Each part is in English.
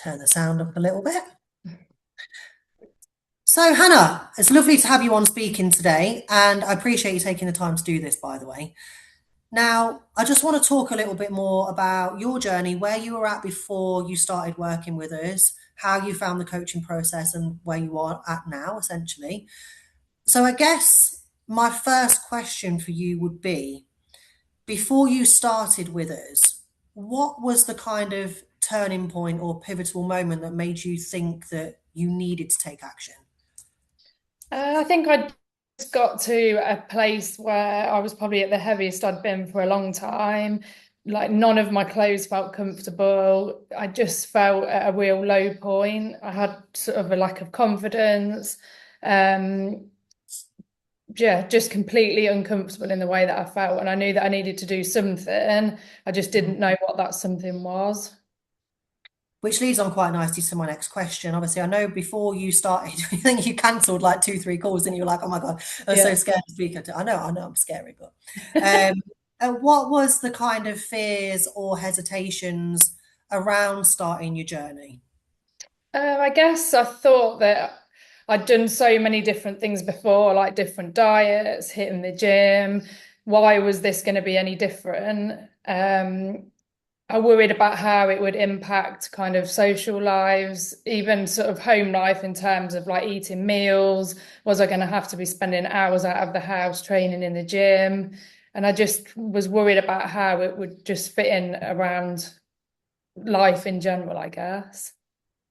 Turn the sound up a little bit. So, Hannah, it's lovely to have you on speaking today, and I appreciate you taking the time to do this, by the way. Now, I just want to talk a little bit more about your journey, where you were at before you started working with us, how you found the coaching process, and where you are at now, essentially. So, I guess my first question for you would be, before you started with us, what was the kind of turning point or pivotal moment that made you think that you needed to take action? I think I just got to a place where I was probably at the heaviest I'd been for a long time. Like none of my clothes felt comfortable. I just felt at a real low point. I had sort of a lack of confidence. Um, yeah, just completely uncomfortable in the way that I felt. And I knew that I needed to do something. I just didn't know what that something was. Which leads on quite nicely to my next question. Obviously, I know before you started, I think you cancelled like two, three calls, and you were like, "Oh my God, I'm so Yeah. scared to speak." I know, I'm scary, but um, what was the kind of fears or hesitations around starting your journey? I guess I thought that I'd done so many different things before, like different diets, hitting the gym. Why was this going to be any different? I worried about how it would impact kind of social lives, even sort of home life in terms of like eating meals. Was I going to have to be spending hours out of the house training in the gym? And I just was worried about how it would just fit in around life in general, I guess.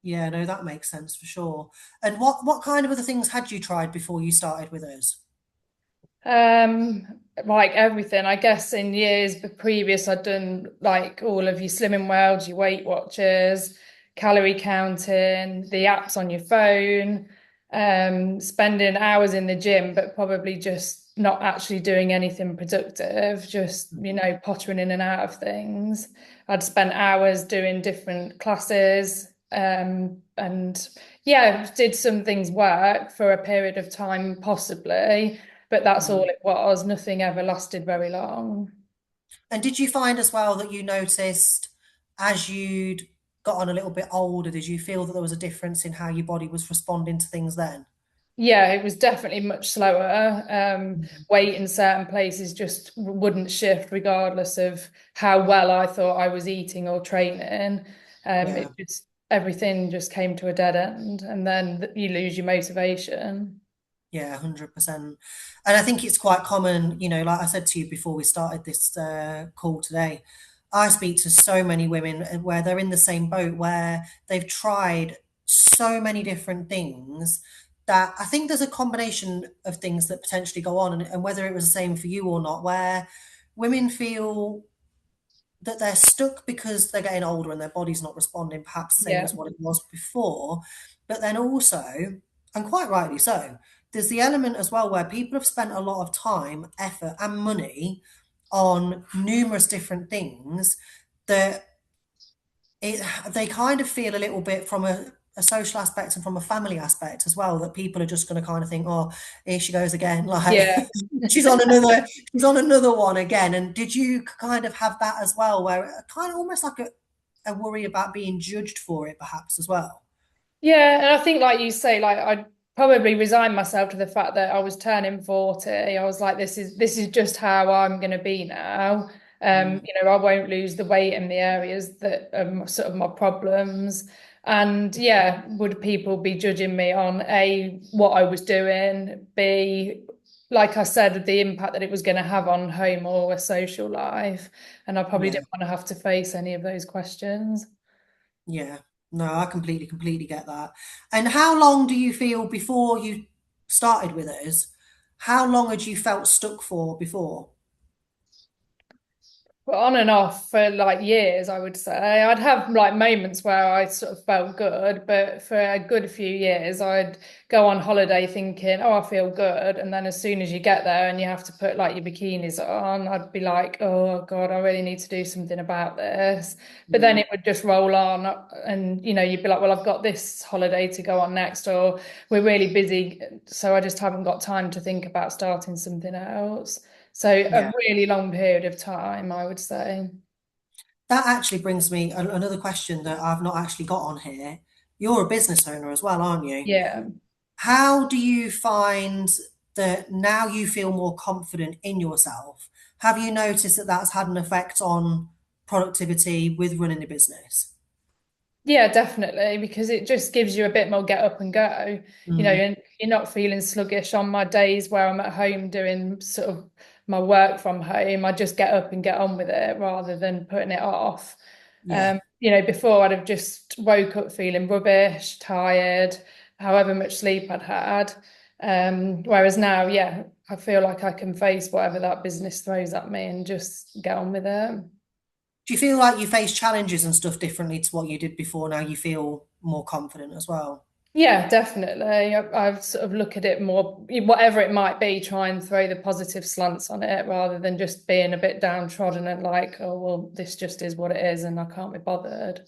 Yeah, no, that makes sense for sure. And what kind of other things had you tried before you started with us? Um, like everything, I guess in years previous, I'd done like all of your Slimming Worlds, your Weight Watchers, calorie counting, the apps on your phone, spending hours in the gym, but probably just not actually doing anything productive, just, pottering in and out of things. I'd spent hours doing different classes, and yeah, did some things work for a period of time, possibly. But that's all Mhm. it was. Nothing ever lasted very long. And did you find as well that you noticed as you'd got on a little bit older, did you feel that there was a difference in how your body was responding to things then? Yeah, it was definitely much slower. Weight in certain places just wouldn't shift regardless of how well I thought I was eating or training. Yeah, It just everything just came to a dead end, and then you lose your motivation. yeah, 100%. And I think it's quite common, like I said to you before we started this call today, I speak to so many women where they're in the same boat where they've tried so many different things that I think there's a combination of things that potentially go on, and whether it was the same for you or not, where women feel that they're stuck because they're getting older and their body's not responding perhaps the same Yeah, as what it was before. But then also, and quite rightly so, there's the element as well where people have spent a lot of time, effort, and money on numerous different things that they kind of feel a little bit from a social aspect and from a family aspect as well, that people are just going to kind of think, oh, here she goes again, like yeah. she's on another one again. And did you kind of have that as well, where kind of almost like a worry about being judged for it perhaps as well? Yeah, and I think like you say, like I probably resigned myself to the fact that I was turning 40. I was like, this is just how I'm gonna be now. Mm. I won't lose the weight in the areas that are sort of my problems. And yeah, would people be judging me on A, what I was doing, B, like I said, the impact that it was going to have on home or a social life. And I probably Yeah, didn't want to have to face any of those questions. yeah. No, I completely get that. And how long do you feel before you started with us? How long had you felt stuck for before? But on and off for like years, I would say. I'd have like moments where I sort of felt good, but for a good few years, I'd go on holiday thinking, oh, I feel good. And then as soon as you get there and you have to put like your bikinis on, I'd be like, oh God, I really need to do something about this. But then Mm. it would just roll on and, you'd be like, well, I've got this holiday to go on next, or we're really busy. So I just haven't got time to think about starting something else. So a Yeah. really long period of time, I would say. That actually brings me another question that I've not actually got on here. You're a business owner as well, aren't you? Yeah. How do you find that now you feel more confident in yourself? Have you noticed that that's had an effect on productivity with running a business? Yeah, definitely, because it just gives you a bit more get up and go. Mm, You're not feeling sluggish on my days where I'm at home doing sort of my work from home. I just get up and get on with it rather than putting it off. yeah. Before I'd have just woke up feeling rubbish, tired, however much sleep I'd had. Whereas now, yeah, I feel like I can face whatever that business throws at me and just get on with it. Do you feel like you face challenges and stuff differently to what you did before? Now you feel more confident as well? Yeah, definitely. I've sort of look at it more, whatever it might be, try and throw the positive slants on it rather than just being a bit downtrodden and like, oh, well, this just is what it is and I can't be bothered.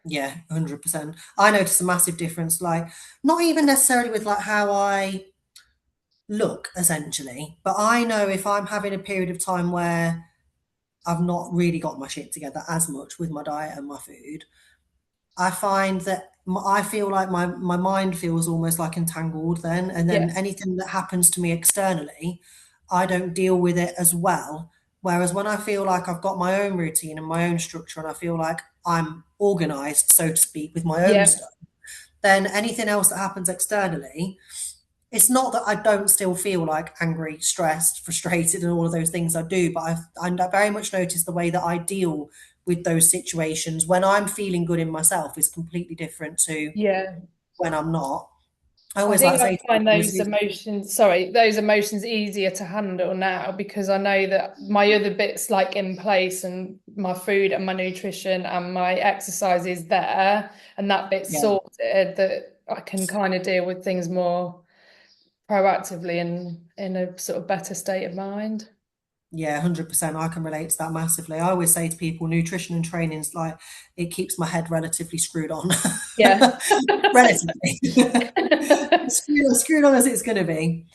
Yeah, 100%. I noticed a massive difference, like not even necessarily with like how I look essentially, but I know if I'm having a period of time where I've not really got my shit together as much with my diet and my food, I find that I feel like my mind feels almost like entangled then, and then Yeah. anything that happens to me externally, I don't deal with it as well. Whereas when I feel like I've got my own routine and my own structure, and I feel like I'm organized, so to speak, with my own Yeah. stuff, then anything else that happens externally, it's not that I don't still feel like angry, stressed, frustrated, and all of those things I do, but I very much notice the way that I deal with those situations when I'm feeling good in myself is completely different to Yeah. when I'm not. I I always like think to I say to find people, those emotions easier to handle now because I know that my other bits like in place and my food and my nutrition and my exercise is there and that bit's yeah, sorted that I can kind of deal with things more proactively and in a sort of better state of mind. yeah, 100%. I can relate to that massively. I always say to people, nutrition and training is like it keeps my head relatively screwed on. Yeah. Relatively. Screwed on as it's going to be.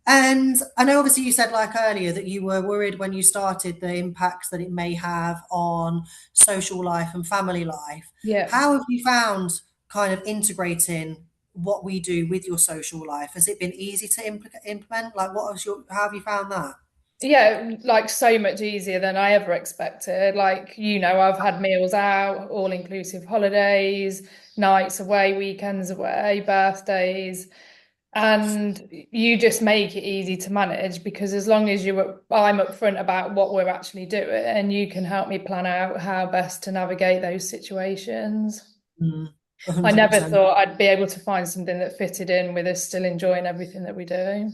And I know obviously you said like earlier that you were worried when you started the impacts that it may have on social life and family life. Yeah. How have you found kind of integrating what we do with your social life? Has it been easy to implement? Like how have you found that? Yeah, like so much easier than I ever expected. Like, I've had meals out, all inclusive holidays, nights away, weekends away, birthdays, and you just make it easy to manage because as long as I'm upfront about what we're actually doing, and you can help me plan out how best to navigate those situations. Mm, I never 100%. thought I'd be able to find something that fitted in with us still enjoying everything that we do.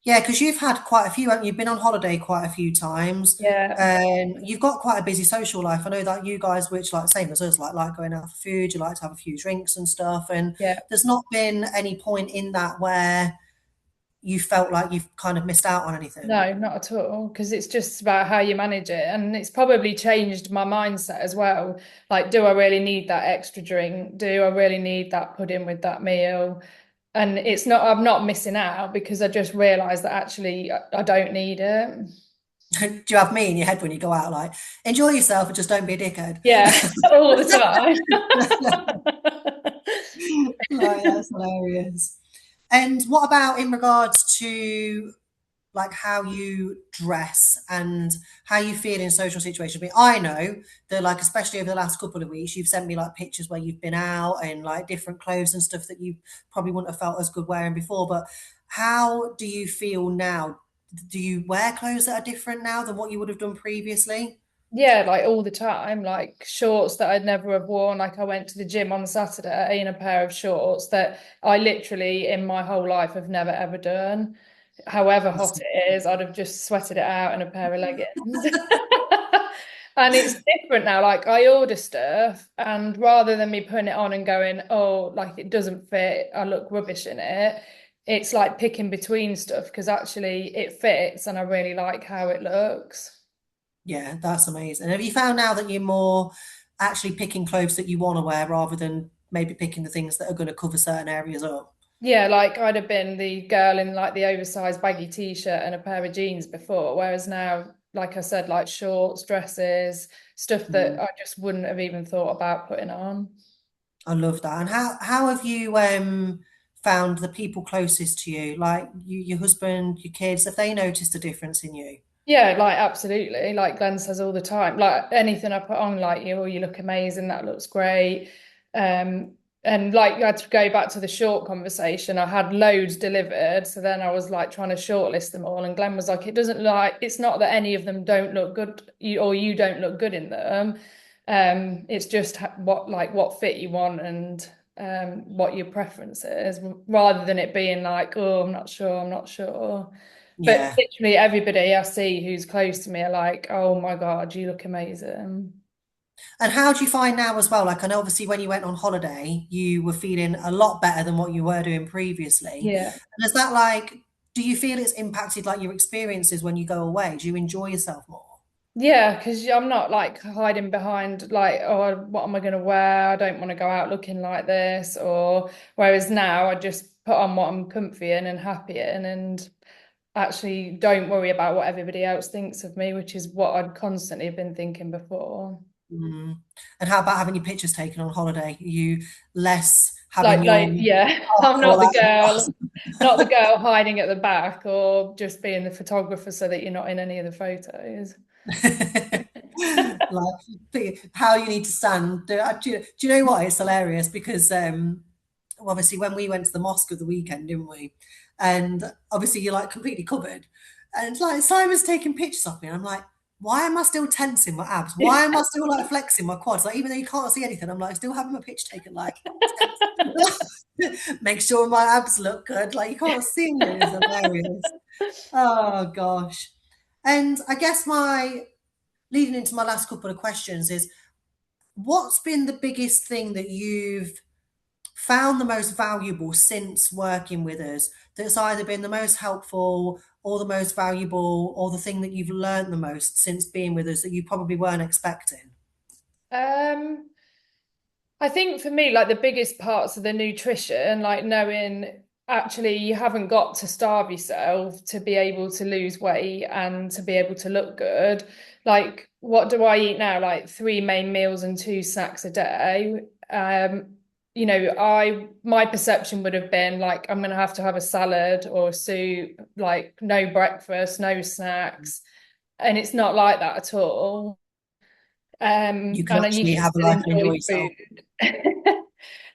Yeah, because you've had quite a few, haven't you? You've been on holiday quite a few times, Yeah, and you've got quite a busy social life. I know that you guys, which like same as us, like going out for food, you like to have a few drinks and stuff. And yeah. there's not been any point in that where you felt like you've kind of missed out on anything. No, not at all, because it's just about how you manage it. And it's probably changed my mindset as well. Like, do I really need that extra drink? Do I really need that pudding with that meal? And I'm not missing out because I just realized that actually I don't need it. Do you have me in your head when you go out, like enjoy yourself and just don't be a dickhead? Yeah, all the time. Right, that's hilarious. And what about in regards to like how you dress and how you feel in social situations? I mean, I know that like especially over the last couple of weeks, you've sent me like pictures where you've been out and like different clothes and stuff that you probably wouldn't have felt as good wearing before. But how do you feel now? Do you wear clothes that are different now than what you would have done previously? Yeah, like all the time, like shorts that I'd never have worn. Like I went to the gym on Saturday in a pair of shorts that I literally in my whole life have never ever done. However hot it is, I'd have just sweated it out in a pair of leggings. And it's different now. Like I order stuff, and rather than me putting it on and going, oh, like it doesn't fit, I look rubbish in it, it's like picking between stuff because actually it fits and I really like how it looks. Yeah, that's amazing. Have you found now that you're more actually picking clothes that you want to wear rather than maybe picking the things that are going to cover certain areas up? Yeah, like I'd have been the girl in like the oversized baggy t-shirt and a pair of jeans before, whereas now like I said, like shorts, dresses, stuff that Mm. I just wouldn't have even thought about putting on. I love that. And how have you found the people closest to you, like your husband, your kids, have they noticed a difference in you? Yeah, like absolutely. Like Glenn says all the time, like anything I put on, like you look amazing, that looks great. Um, and like I had to go back to the short conversation. I had loads delivered, so then I was like trying to shortlist them all, and Glenn was like, "It doesn't like it's not that any of them don't look good, or you don't look good in them. It's just what fit you want and what your preference is, rather than it being like, oh, I'm not sure, I'm not sure." But Yeah. literally everybody I see who's close to me are like, "Oh my God, you look amazing." And how do you find now as well? Like, I know obviously when you went on holiday, you were feeling a lot better than what you were doing previously. Yeah. And is that like, do you feel it's impacted like your experiences when you go away? Do you enjoy yourself more? Yeah, because I'm not like hiding behind like, oh, what am I going to wear? I don't want to go out looking like this. Or whereas now I just put on what I'm comfy in and happy in and actually don't worry about what everybody else thinks of me, which is what I'd constantly have been thinking before. Mm. And how about having your pictures taken on holiday? Are you less having Like, your yeah, I'm all not the out? girl, not the girl hiding at the back or just being the photographer so that you're not in any of the photos. Like how you need to stand. Do you know what? It's hilarious because obviously when we went to the mosque of the weekend, didn't we? And obviously you're like completely covered. And like Simon's taking pictures of me, and I'm like, why am I still tensing my abs? Why am I still like flexing my quads? Like even though you can't see anything, I'm like still having my picture taken, like make sure my abs look good. Like you can't see me. It's hilarious. Oh gosh. And I guess my leading into my last couple of questions is what's been the biggest thing that you've found the most valuable since working with us that's either been the most helpful or the most valuable or the thing that you've learned the most since being with us that you probably weren't expecting? Um, I think for me, like the biggest parts of the nutrition, like knowing actually you haven't got to starve yourself to be able to lose weight and to be able to look good. Like, what do I eat now? Like three main meals and two snacks a day. My perception would have been like I'm gonna have to have a salad or a soup, like no breakfast, no snacks. And it's not like that at all. You can And you actually can have a still life and enjoy enjoy yourself. food.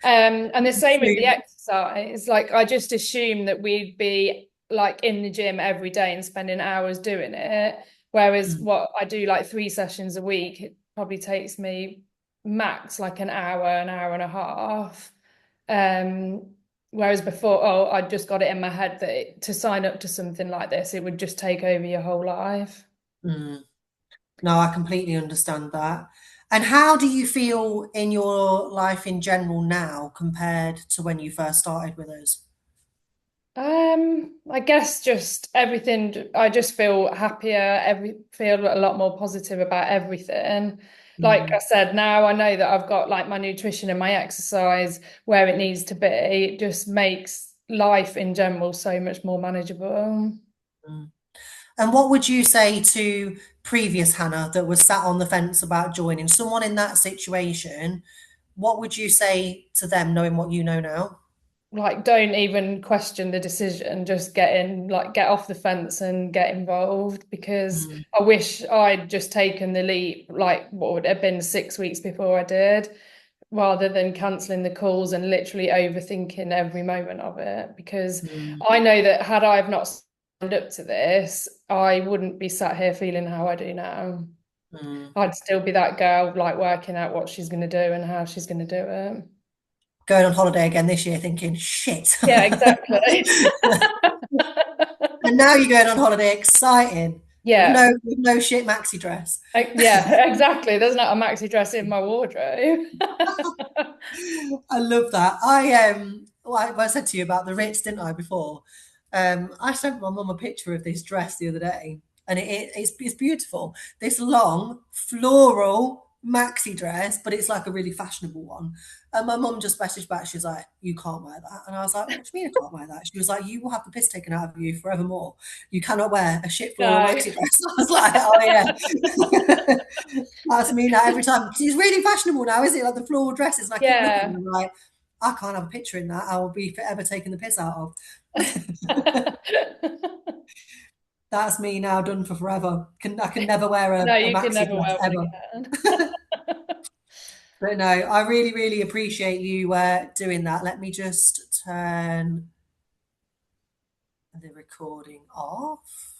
And the same with the True. exercise. Like I just assumed that we'd be like in the gym every day and spending hours doing it. Whereas Mm. what I do like 3 sessions a week, it probably takes me max like an hour and a half. Um, whereas before, oh, I just got it in my head that to sign up to something like this, it would just take over your whole life. Mm. No, I completely understand that. And how do you feel in your life in general now compared to when you first started with us? I guess just everything. I just feel happier, feel a lot more positive about everything. Like I Mm. said, now I know that I've got like my nutrition and my exercise where it needs to be. It just makes life in general so much more manageable. Mm. And what would you say to previous Hannah that was sat on the fence about joining? Someone in that situation, what would you say to them knowing what you know now? Like, don't even question the decision, just get off the fence and get involved because Mm. I wish I'd just taken the leap, like what would have been 6 weeks before I did, rather than cancelling the calls and literally overthinking every moment of it. Because Mm. I know that had I have not signed up to this, I wouldn't be sat here feeling how I do now. Mm. I'd still be that girl, like working out what she's going to do and how she's going to do it. Going on holiday again this year thinking, shit. Yeah, exactly. And now you're going on holiday exciting with Yeah, no shit maxi dress. yeah, exactly. There's not a maxi dress in my wardrobe. I love that. I said to you about the Ritz, didn't I, before? I sent my mum a picture of this dress the other day, and it's beautiful. This long floral maxi dress, but it's like a really fashionable one. And my mum just messaged back, she was like, "You can't wear that." And I was like, "What do you mean I can't wear that?" She was like, "You will have the piss taken out of you forevermore. You cannot wear a shit floral No. maxi dress." I was like, "Oh yeah." That's me now every time. 'Cause it's really fashionable now, isn't it? Like the floral dresses. And I keep looking and Yeah. I'm like, I can't have a picture in that. I will be forever taking the piss out of. That's me now, done for forever. I can never wear No, a you can maxi never dress wear one ever. again. But no, I really, really appreciate you doing that. Let me just turn the recording off.